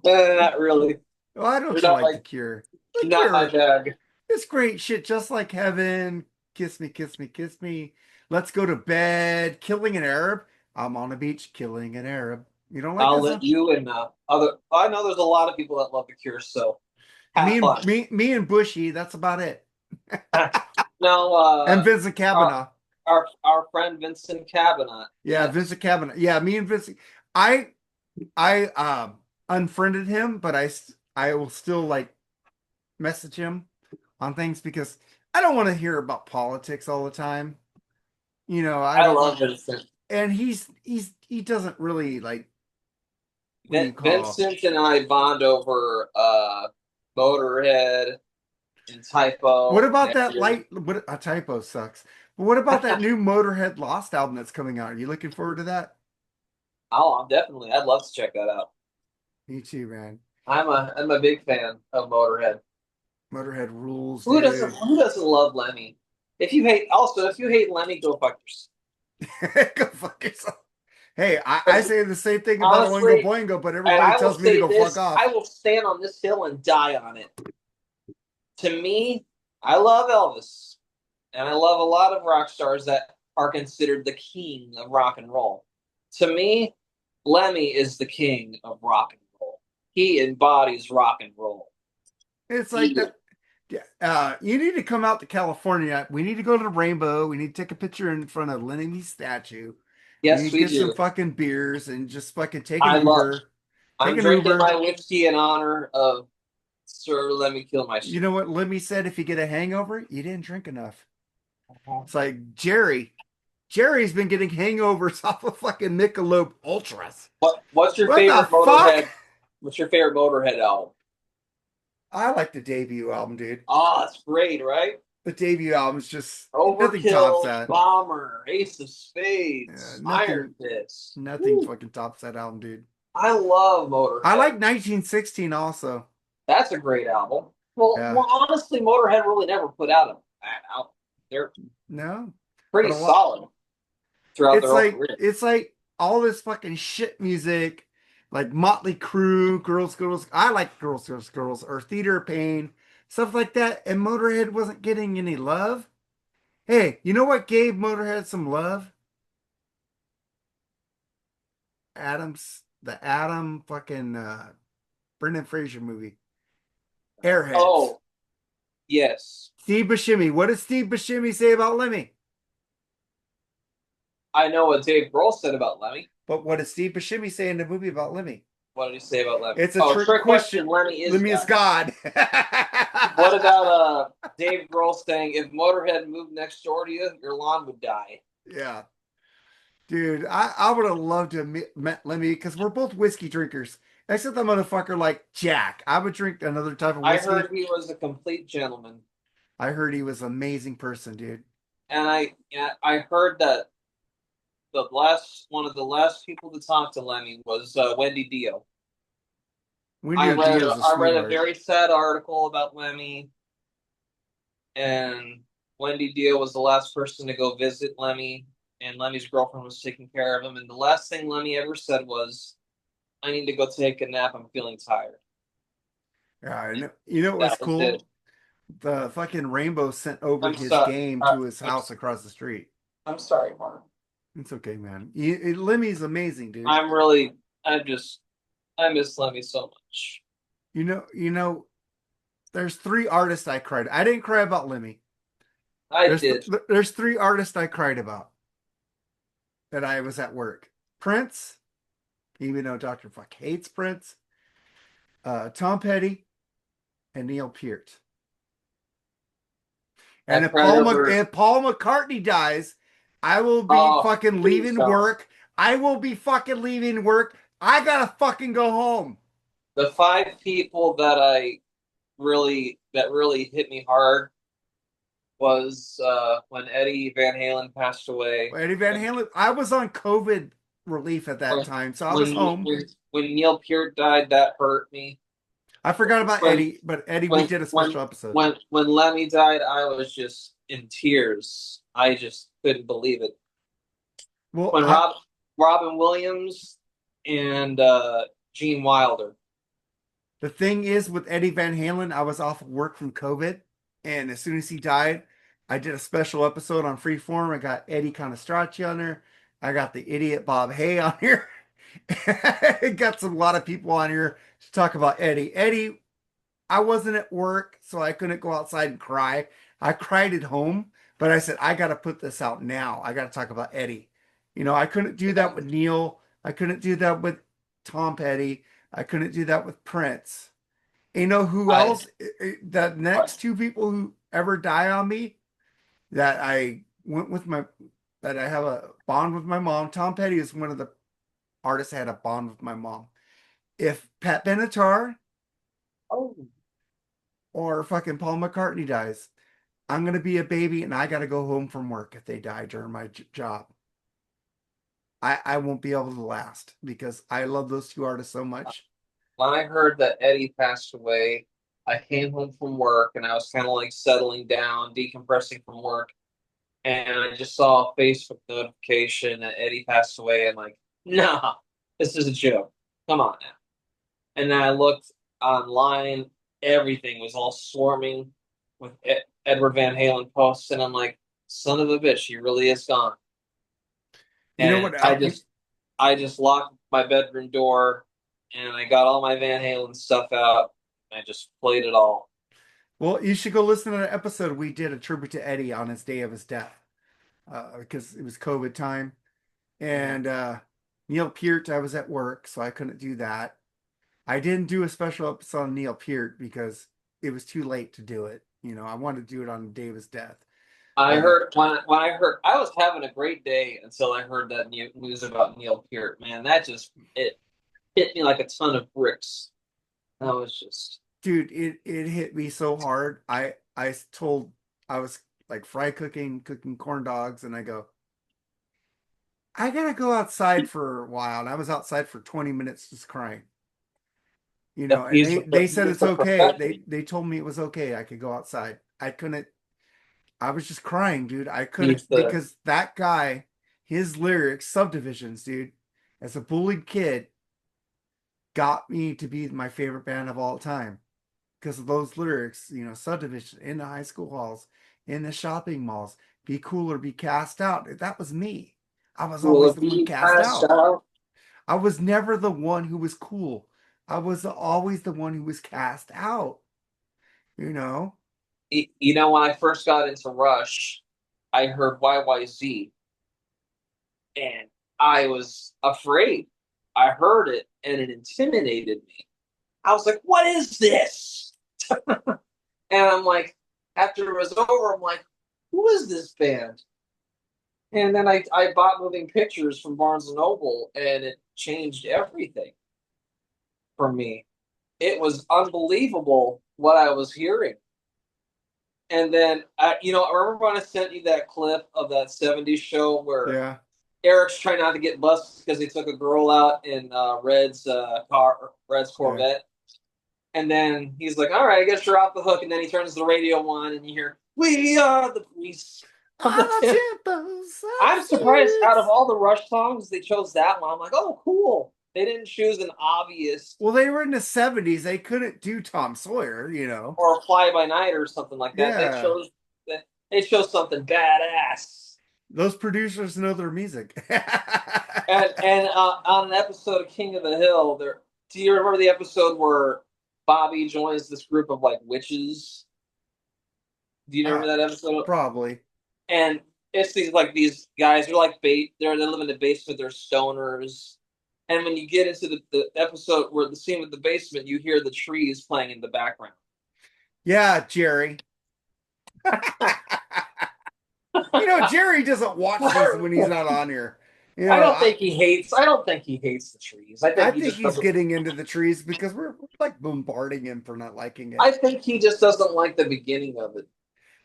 Not really. Why don't They're you not like The like Cure? The not my Cure. bag. It's great shit, just like Heaven, Kiss Me, Kiss Me, Kiss Me. Let's Go to Bed, Killing an Arab. I'm on the beach killing an Arab. You don't like I'll that let song? you and other. I know there's a lot of people that love the Cure, so have fun. Me and Bushy, that's about it. Now, And Vincent our Kavanaugh. our friend Vincent Cabinet. Yeah, Yes, Vincent Kavanaugh. Yeah, me and Vincent. I I unfriended him, but I will still like message him on things because I don't want to hear about politics all the time. I I don't want, love Vincent. and he doesn't really like what do you call Vincent and I bond over Motorhead and what Typo about and that everything. light what a typo sucks. But what about that new Motorhead Lost album that's coming out? Are you looking forward to that? Oh, I'm definitely. I'd love to check that out. Me too, man. I'm a big fan of Motorhead. Motorhead rules, dude. Who doesn't love Lemmy? If you hate Lemmy, go fuck yourself. Go fuck yourself. Hey, I 'Cause say the same thing about Oingo honestly, Boingo, but and everybody I will tells me to say go fuck this, I off. will stand on this hill and die on it. To me, I love Elvis, and I love a lot of rock stars that are considered the king of rock and roll. To me, Lemmy is the king of rock and roll. He embodies rock and roll. It's like Eat it. that. Yeah, you need to come out to California. We need to go to the Rainbow. We need to take a picture in front of Lenin's statue. We need Yes, to we get some do. fucking beers and just fucking take an I love. Uber. Take I'm an drinking Uber. my whiskey in honor of Sir. Let me kill You myself. know what Lemmy said? If you get a hangover, you didn't drink enough. It's like Jerry. Jerry's been getting hangovers off of fucking Michelob Ultras. What's your What the favorite fuck? Motorhead? What's your favorite Motorhead album? I like the debut album, dude. Oh, it's great, right? The debut album's just nothing tops Overkill, that. Bomber, Ace of Spades, Nothing, Iron Fist. nothing Woo. fucking tops that album, dude. I love I Motorhead. like 1916 also. That's a great album. Well, Yeah, well, honestly, Motorhead really never put out a bad album. They're no, but pretty a lot. solid throughout their whole career. It's like all this fucking shit music, like Motley Crue, Girls, Girls. I like Girls, Girls, Girls, or Theater of Pain, stuff like that. And Motorhead wasn't getting any love. Hey, you know what gave Motorhead some love? The Adam fucking Brendan Fraser movie, Airheads. Oh, yes. Steve Buscemi. What does Steve Buscemi say about Lemmy? I know what Dave Grohl said about Lemmy. But what does Steve Buscemi say in the movie about Lemmy? What did he say about Lemmy? It's a Oh, trick trick question. question. Lemmy is Lemmy is God. God. What about Dave Grohl saying if Motorhead moved next door to you, your lawn would die? Yeah. Dude, I would have loved to have met Lemmy because we're both whiskey drinkers. Except that motherfucker like Jack. I would drink another type of I whiskey. heard he was a complete gentleman, I heard he was an amazing person, dude. and I heard that the last one of the last people to talk to Lemmy was Wendy Dio. Wendy Dio's a I read a sweetheart. very sad article about Lemmy, and Wendy Dio was the last person to go visit Lemmy, and Lemmy's girlfriend was taking care of him. And the last thing Lemmy ever said was, "I need to go take a nap. I'm feeling tired." Yeah, I And know. You know what's that was it. cool? The fucking Rainbow sent over I'm his sorry. game to his I'm, house across the street. I'm sorry, Mark. It's okay, man. Lemmy's amazing, dude. I'm really. I'm just. I miss Lemmy so much. There's three artists I cried. I didn't cry about Lemmy. I did. There's three artists I cried about that I was at work. Prince, even though Dr. Fuck hates Prince, Tom Petty, and Neil Peart. And I cried over. If Paul McCartney dies, I will be Oh, fucking please leaving don't. work. I will be fucking leaving work. I gotta fucking go home. The five people that really hit me hard was when Eddie Van Halen passed away. Eddie Van When Halen. I was on COVID relief at that when time, so I was home. when Neil Peart died, that hurt me. I forgot about When Eddie, but Eddie, we did a special episode. when Lemmy died, I was just in tears. I just couldn't believe it. Well, When Robin Williams and Gene Wilder. the thing is with Eddie Van Halen, I was off of work from COVID, and as soon as he died, I did a special episode on Freeform. I got Eddie Conestracci on there. I got the idiot Bob Hay on here. I got a lot of people on here to talk about Eddie. Eddie, I wasn't at work, so I couldn't go outside and cry. I cried at home, but I said, I got to put this out now. I got to talk about Eddie. I couldn't do that with Neil. I couldn't do that with Tom Petty. I couldn't do that with Prince. You know who I else? The next two people who ever die on me that I went with that I have a bond with my mom. Tom Petty is one of the artists I had a bond with my mom. If Pat Benatar oh or fucking Paul McCartney dies, I'm gonna be a baby and I gotta go home from work if they die during my job. I won't be able to last because I love those two artists so much. when I heard that Eddie passed away, I came home from work and I was kind of like settling down, decompressing from work, and I just saw a Facebook notification that Eddie passed away. And like, nah, this is a joke. Come on now. And then I looked online, everything was all swarming with Edward Van Halen posts, and I'm like, son of a bitch, he really is gone. You know And what? I just locked my bedroom door and I got all my Van Halen stuff out and I just played it all. Well, you should go listen to the episode we did a tribute to Eddie on his day of his death, because it was COVID time. Mhm. And Neil Peart, I was at work, so I couldn't do that. I didn't do a special episode on Neil Peart because it was too late to do it. I wanted to do it on the day of his death. I But heard when I heard I was having a great day until I heard that news about Neil Peart. Man, that just it hit me like a ton of bricks. That was just dude, it hit me so hard. I was like fry cooking corn dogs, and I go, I gotta go outside for a while. And I was outside for 20 minutes just crying. And he's they said he's it's the okay. perfection. They told me it was okay. I could go outside. I couldn't. I was just crying, dude. I couldn't He's the because that guy, his lyrics, subdivisions, dude, as a bullied kid, got me to be my favorite band of all time because of those lyrics. Subdivision in the high school halls, in the shopping malls, be cool or be cast out. That was me. I was always will the one be cast passed out. out. I was never the one who was cool. I was always the one who was cast out, you know? You know, when I first got into Rush, I heard YYZ, and I was afraid. I heard it, and it intimidated me. I was like, "What is this?" And I'm like, after it was over, I'm like, "Who is this band?" And then I bought Moving Pictures from Barnes and Noble, and it changed everything for me. It was unbelievable what I was hearing. And then, I remember when I sent you that clip of that '70s show where Yeah, Eric's trying not to get busted because he took a girl out in Red's yeah. Corvette, and then he's like, "All right, I guess you're off the hook." And then he turns the radio on, and you hear, "We are the police." On the tempos of I'm surprised out of Sirius. all the Rush songs they chose that one. I'm like, "Oh, cool." They didn't choose an obvious Well, they were in the 70s. They couldn't do Tom Sawyer. or Fly By Night or something like that. Yeah. They chose something badass. Those producers know their music. And on an episode of King of the Hill, there. Do you remember the episode where Bobby joins this group of like witches? Do you uh, remember that episode? Probably. And it's these guys. They're like they live in the basement. They're stoners. And when you get into the episode where the scene with the basement, you hear the trees playing in the background. Yeah, Jerry. Jerry doesn't watch these when he's not on here. You I know, don't I, think he hates. I don't think he hates the trees. I I think he think just he's doesn't. getting into the trees because we're like bombarding him for not liking it. I think he just doesn't like the beginning of it.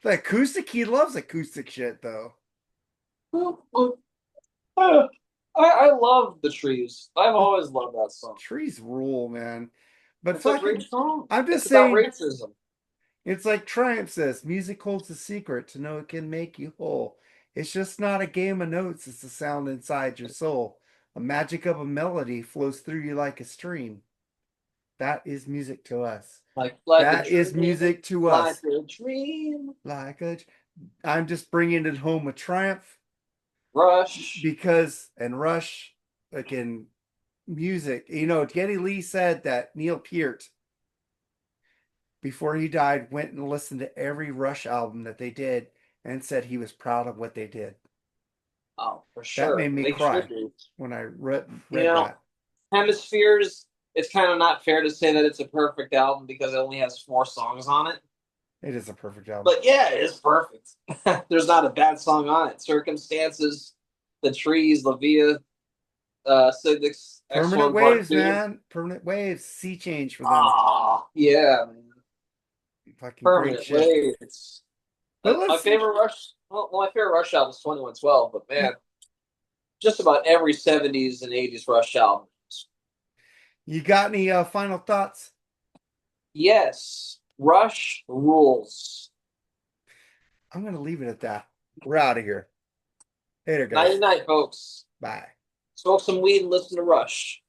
The acoustic, he loves acoustic shit though. I love the trees. I've always loved that song. Trees rule, man. But It's a great fucking, song. I'm It's just about saying, racism. it's like Triumph says, music holds a secret to know it can make you whole. It's just not a game of notes, it's the sound inside your soul. A magic of a melody flows through you like a stream. That is music to us. Like a That is dream, music to like us. a dream. Like a, I'm just bringing it home with Triumph Rush. because, and Rush, again, music. Geddy Lee said that Neil Peart, before he died, went and listened to every Rush album that they did and said he was proud of what they did. Oh, for That sure. made me They should cry do. when I read, You read know, that. Hemispheres. It's kind of not fair to say that it's a perfect album because it only has 4 songs on it. It is a perfect album. But yeah, it's perfect. There's not a bad song on it. Circumstances, The Trees, La Via, Civics, Permanent X1 Part waves, 2. man. Permanent waves. Sea change for them. Ah, yeah, man. Fucking great Permanent shit. Waves. But My let's, favorite Rush. Well, my favorite Rush album is 2112, but man, just about every '70s and '80s Rush album. you got any final thoughts? Yes, Rush rules. I'm going to leave it at that. We're out of here. Later, Nighty guys. night, folks. Bye. Smoke some weed and listen to Rush.